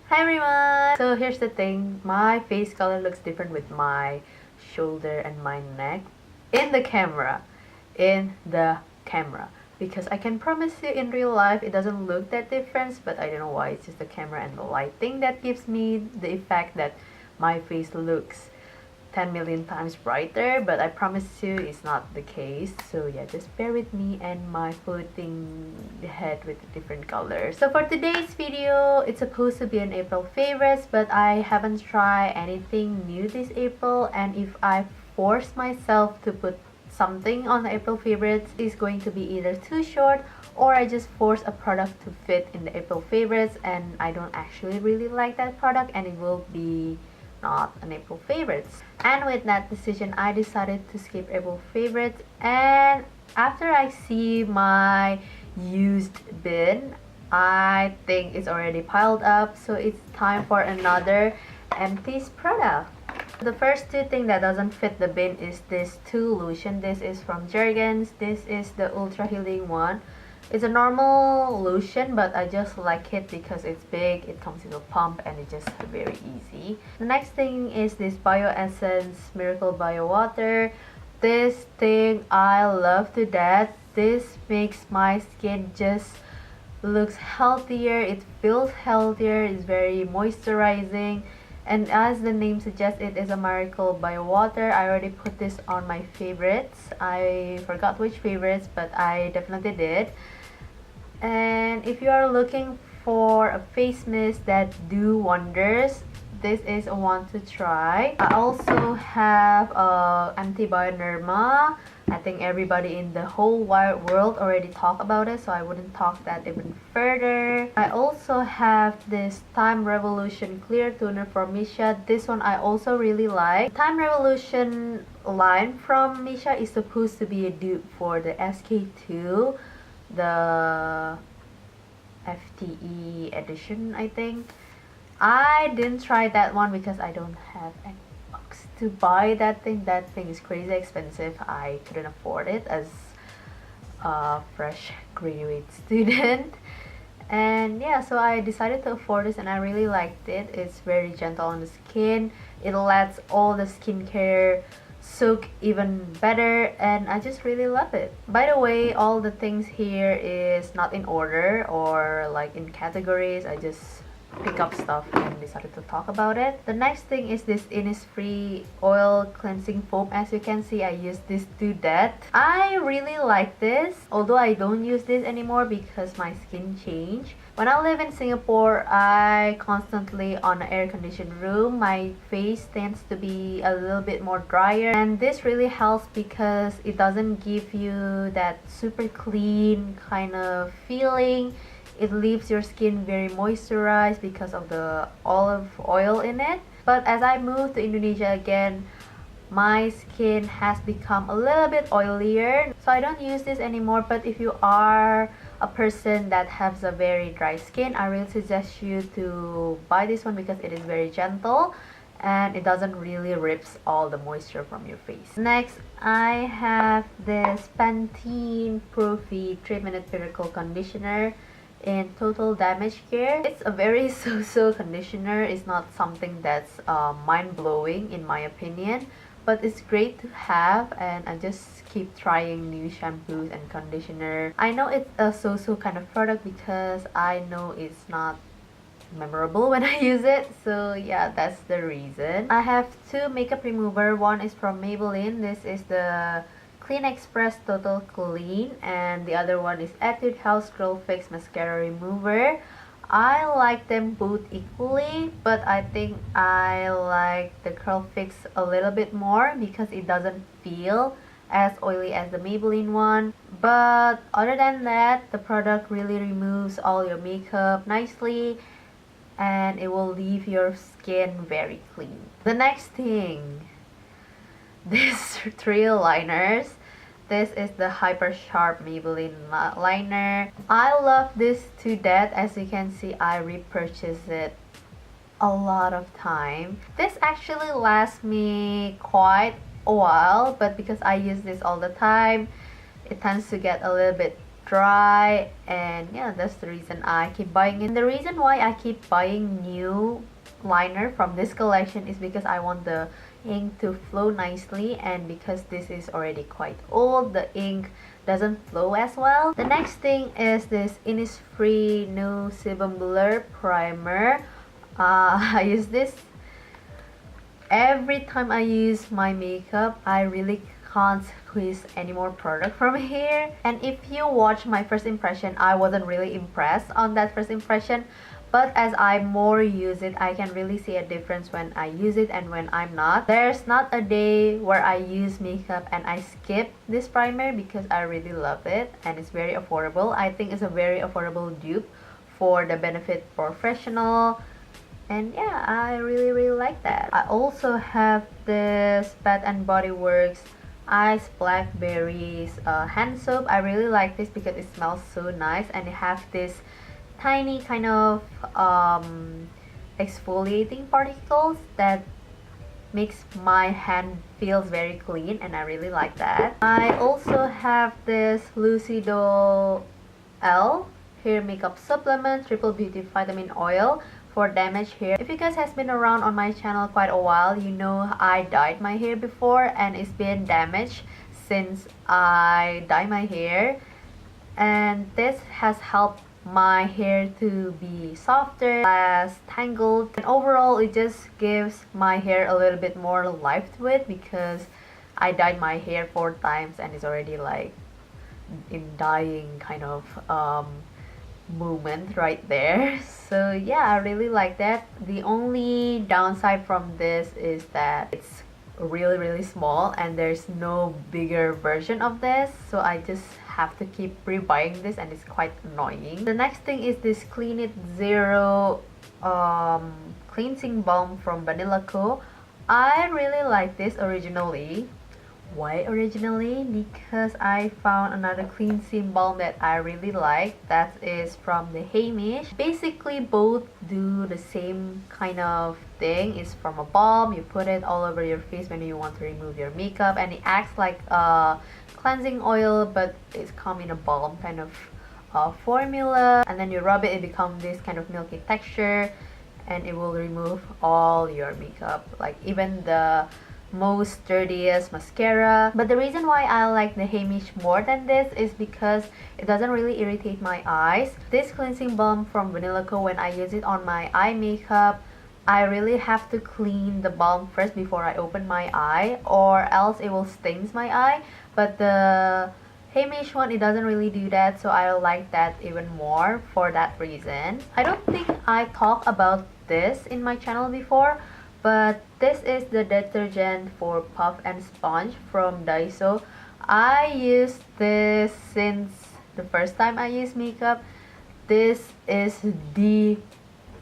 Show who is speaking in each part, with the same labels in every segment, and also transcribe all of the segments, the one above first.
Speaker 1: Hi everyone! So here's the thing, my face color looks different with my shoulder and my neck in the camera. Because I can promise you in real life it doesn't look that different, but I don't know why. It's just the camera and the lighting that gives me the effect that my face looks 10 million times brighter, but I promise you it's not the case. So yeah, just bear with me and my floating head with different colors. So for today's video, it's supposed to be an April favorites, but I haven't tried anything new this April, and if I force myself to put something on the April favorites, it's going to be either too short or I just force a product to fit in the April favorites and I don't actually really like that product and it will be not an April favorites. And with that decision, I decided to skip April favorites, and after I see my used bin, I think it's already piled up, so it's time for another EMPTIES product. The first two things that doesn't fit the bin is this two lotion. This is from Jergens. This is the ultra healing one. It's a normal lotion, but I just like it because it's big, it comes in a pump, and it's just very easy. The next thing is this Bio Essence Miracle Bio Water. This thing I love to death. This makes my skin just looks healthier, it feels healthier, it's very moisturizing. And as the name suggests, it is a Miracle Bio Water. I already put this on my favorites. I forgot which favorites, but I definitely did. And if you are looking for a face mist that do wonders, this is a one to try. I also have Antibioderma. I think everybody in the whole wide world already talked about it, so I wouldn't talk that even further. I also have this Time Revolution Clear Toner from Missha. This one I also really like. Time Revolution line from Missha is supposed to be a dupe for the SK2, the FTE edition, I think. I didn't try that one because I don't have any bucks to buy that thing. That thing is crazy expensive. I couldn't afford it as a fresh graduate student. And yeah, so I decided to afford this and I really liked it. It's very gentle on the skin. It lets all the skincare soak even better, and I just really love it. By the way, all the things here is not in order or like in categories. I just pick up stuff and decided to talk about it. The next thing is this Innisfree oil cleansing foam. As you can see, I use this to death. I really like this, although I don't use this anymore because my skin changed. When I live in Singapore, I constantly on an air-conditioned room. My face tends to be a little bit more drier, and this really helps because it doesn't give you that super clean kind of feeling. It leaves your skin very moisturized because of the olive oil in it. But as I move to Indonesia again, my skin has become a little bit oilier, so I don't use this anymore. But if you are a person that has a very dry skin, I really suggest you to buy this one because it is very gentle and it doesn't really rips all the moisture from your face. Next, I have this Pantene Pro-V 3-Minute Miracle Conditioner in Total Damage Care. It's a very so-so conditioner. It's not something that's mind-blowing in my opinion, but it's great to have, and I just keep trying new shampoos and conditioner. I know it's a so-so kind of product because I know it's not memorable when I use it, so yeah, that's the reason. I have two makeup remover. One is from Maybelline. This is the Clean Express Total Clean, and the other one is Etude House Curl Fix Mascara Remover. I like them both equally, but I think I like the Curl Fix a little bit more because it doesn't feel as oily as the Maybelline one. But other than that, the product really removes all your makeup nicely and it will leave your skin very clean. The next thing, these three liners. This is the Hypersharp Maybelline liner. I love this to death. As you can see, I repurchased it a lot of time. This actually lasts me quite a while, but because I use this all the time, it tends to get a little bit dry, and yeah, that's the reason I keep buying it. And the reason why I keep buying new liner from this collection is because I want the ink to flow nicely, and because this is already quite old, the ink doesn't flow as well. The next thing is this Innisfree new Sebum Blur Primer. I use this every time I use my makeup. I really can't squeeze any more product from here. And if you watch my first impression, I wasn't really impressed on that first impression, but as I more use it, I can really see a difference when I use it and when I'm not. There's not a day where I use makeup and I skip this primer because I really love it, and it's very affordable. I think it's a very affordable dupe for the Benefit Professional. And yeah, I really like that. I also have this Bath and Body Works Ice Blackberries hand soap. I really like this because it smells so nice, and it has this tiny kind of exfoliating particles that makes my hand feels very clean, and I really like that. I also have this Lucido-L hair makeup supplement triple beauty vitamin oil for damaged hair. If you guys has been around on my channel quite a while, you know I dyed my hair before and it's been damaged since I dye my hair, and this has helped my hair to be softer, less tangled, and overall it just gives my hair a little bit more life to it because I dyed my hair 4 times and it's already like in dyeing kind of movement right there. So yeah, I really like that. The only downside from this is that it's really small and there's no bigger version of this, so I just have to keep rebuying this and it's quite annoying. The next thing is this Clean It Zero cleansing balm from Banila Co. I really like this originally. Why originally? Because I found another cleansing balm that I really like, that is from the Heimish. Basically both do the same kind of thing. It's from a balm, you put it all over your face when you want to remove your makeup, and it acts like a cleansing oil, but it's come in a balm kind of formula, and then you rub it, it becomes this kind of milky texture, and it will remove all your makeup, like even the most sturdiest mascara. But the reason why I like the Heimish more than this is because it doesn't really irritate my eyes. This cleansing balm from Banila Co, when I use it on my eye makeup, I really have to clean the balm first before I open my eye, or else it will stains my eye. But the Heimish one, it doesn't really do that, so I like that even more for that reason. I don't think I talked about this in my channel before, but this is the detergent for puff and sponge from Daiso. I used this since the first time I used makeup. This is the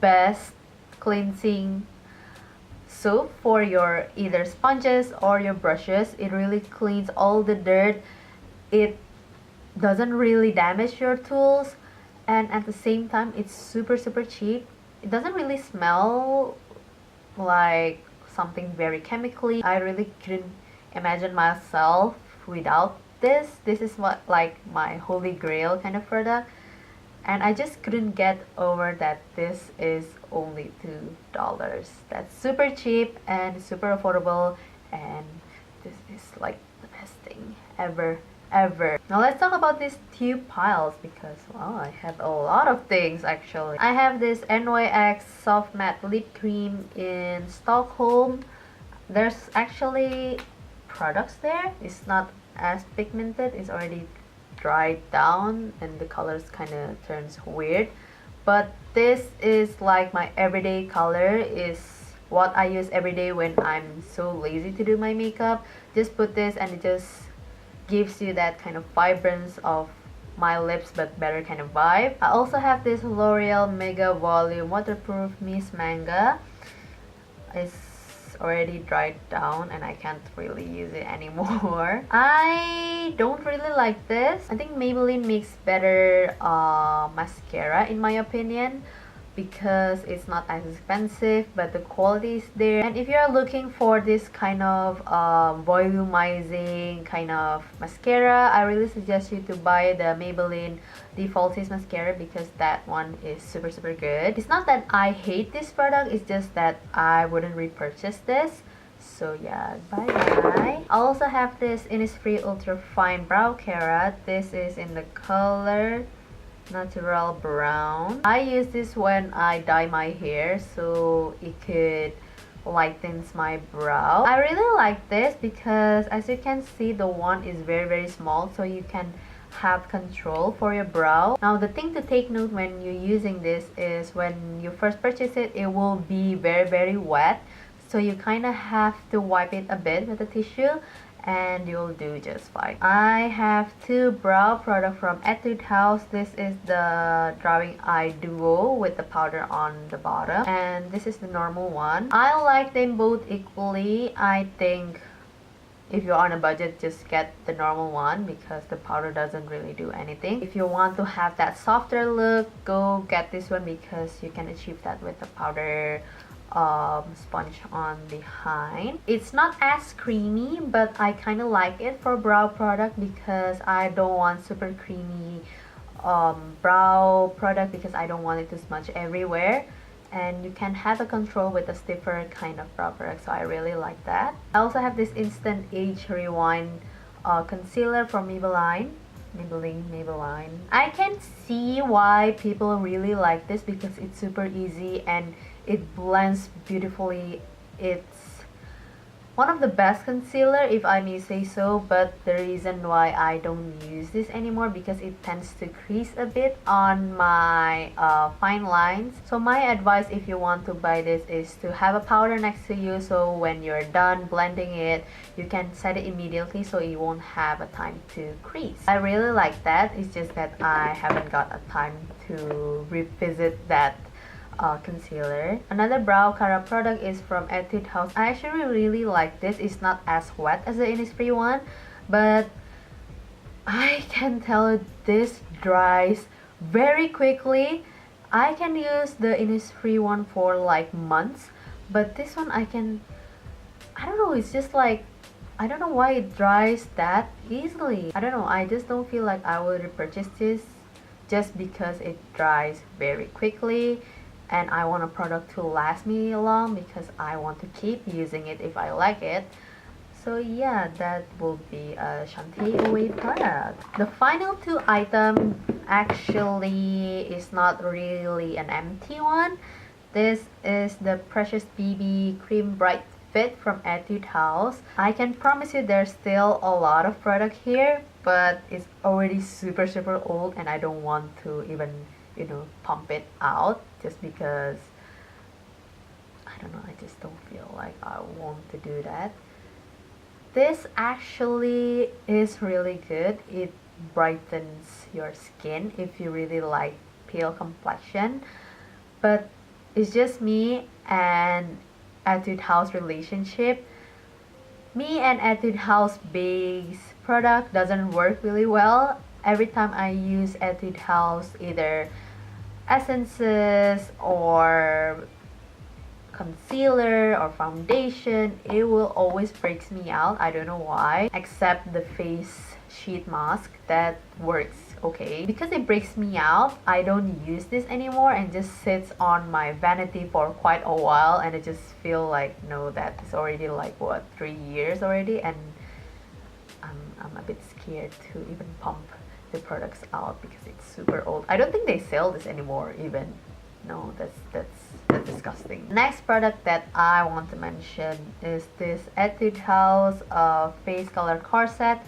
Speaker 1: best cleansing soap for your either sponges or your brushes. It really cleans all the dirt. It doesn't really damage your tools, and at the same time it's super cheap. It doesn't really smell like something very chemically. I really couldn't imagine myself without this. This is what like my holy grail kind of product, and I just couldn't get over that this is only $2. That's super cheap and super affordable, and this is like the best thing ever. Now let's talk about these tube piles, because well, I have a lot of things actually. I have this NYX Soft Matte Lip Cream in Stockholm. There's actually products there. It's not as pigmented. It's already dried down and the colors kind of turns weird. But this is like my everyday color. Is what I use every day when I'm so lazy to do my makeup. Just put this and it just gives you that kind of vibrance of my lips but better kind of vibe. I also have this L'Oreal Mega Volume Waterproof Mist Manga. It's already dried down and I can't really use it anymore. I don't really like this. I think Maybelline makes better mascara in my opinion, because it's not as expensive but the quality is there. And if you're looking for this kind of volumizing kind of mascara, I really suggest you to buy the Maybelline Defaulties mascara because that one is super good. It's not that I hate this product, it's just that I wouldn't repurchase this. So yeah, bye bye. I also have this Innisfree Ultra Fine Brow Carat. This is in the color Natural Brown. I use this when I dye my hair so it could lightens my brow. I really like this because as you can see, the wand is very small, so you can have control for your brow. Now the thing to take note when you're using this is when you first purchase it, it will be very wet, so you kind of have to wipe it a bit with a tissue and you'll do just fine. I have two brow products from Etude House. This is the Drawing Eye Duo with the powder on the bottom, and this is the normal one. I like them both equally. I think if you're on a budget, just get the normal one because the powder doesn't really do anything. If you want to have that softer look, go get this one because you can achieve that with the powder sponge on behind. It's not as creamy, but I kind of like it for brow product because I don't want super creamy brow product because I don't want it to smudge everywhere, and you can have a control with a stiffer kind of brow product, so I really like that. I also have this Instant Age Rewind concealer from Maybelline. I can see why people really like this because it's super easy and it blends beautifully. It's one of the best concealer if I may say so, but the reason why I don't use this anymore because it tends to crease a bit on my fine lines. So my advice if you want to buy this is to have a powder next to you, so when you're done blending it, you can set it immediately so you won't have a time to crease. I really like that. It's just that I haven't got a time to revisit that concealer. Another brow cara product is from Etude House. I actually really like this. It's not as wet as the Innisfree one, but I can tell this dries very quickly. I can use the Innisfree one for like months, but this one I don't know, it's just like, I don't know why it dries that easily. I don't know, I just don't feel like I will repurchase this just because it dries very quickly. And I want a product to last me long because I want to keep using it if I like it. So yeah, that will be a Shantae Away product. The final two items actually is not really an empty one. This is the Precious BB Cream Bright Fit from Etude House. I can promise you there's still a lot of product here, but it's already super old and I don't want to even, you know, pump it out just because I don't know, I just don't feel like I want to do that. This actually is really good. It brightens your skin if you really like pale complexion, but it's just me and Etude House relationship. Me and Etude House base product doesn't work really well. Every time I use Etude House either essences or concealer or foundation, it will always breaks me out. I don't know why, except the face sheet mask that works okay. Because it breaks me out, I don't use this anymore and just sits on my vanity for quite a while, and I just feel like, no, that is already like what, 3 years already, and I'm a bit scared to even pump the products out because it's super old. I don't think they sell this anymore even. No, that's disgusting. Next product that I want to mention is this Etude House face color corset.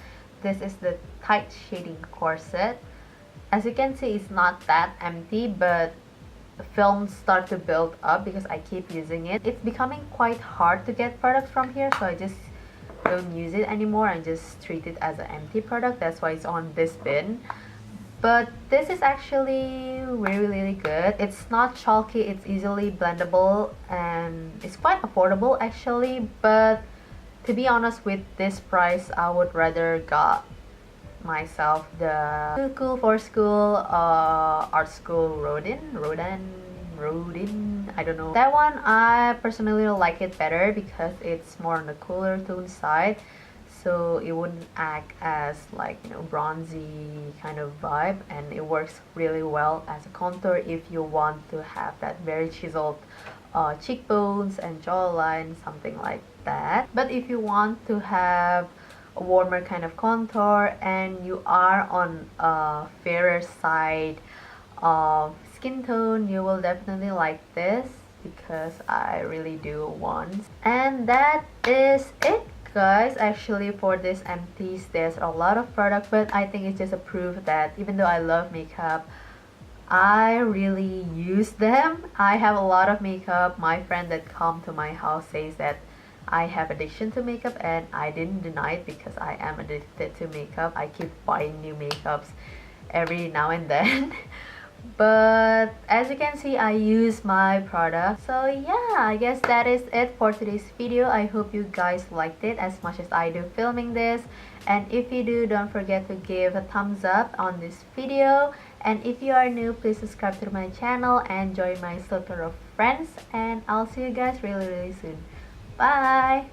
Speaker 1: This is the tight shading corset. As you can see, it's not that empty, but the films start to build up because I keep using it. It's becoming quite hard to get products from here, so I just don't use it anymore and just treat it as an empty product. That's why it's on this bin. But this is actually really good. It's not chalky, it's easily blendable, and it's quite affordable actually. But to be honest, with this price, I would rather got myself the Too Cool for School art school Rodin, Rodin, I don't know. That one I personally like it better because it's more on the cooler tone side, so it wouldn't act as like, you know, bronzy kind of vibe, and it works really well as a contour if you want to have that very chiseled cheekbones and jawline, something like that. But if you want to have a warmer kind of contour and you are on a fairer side of skin tone, you will definitely like this because I really do want. And that is it, guys. Actually, for this empties, there's a lot of product, but I think it's just a proof that even though I love makeup, I really use them. I have a lot of makeup. My friend that come to my house says that I have addiction to makeup, and I didn't deny it because I am addicted to makeup. I keep buying new makeups every now and then. But as you can see, I use my product. So yeah, I guess that is it for today's video. I hope you guys liked it as much as I do filming this. And if you do, don't forget to give a thumbs up on this video. And if you are new, please subscribe to my channel and join my circle of friends. And I'll see you guys really soon. Bye!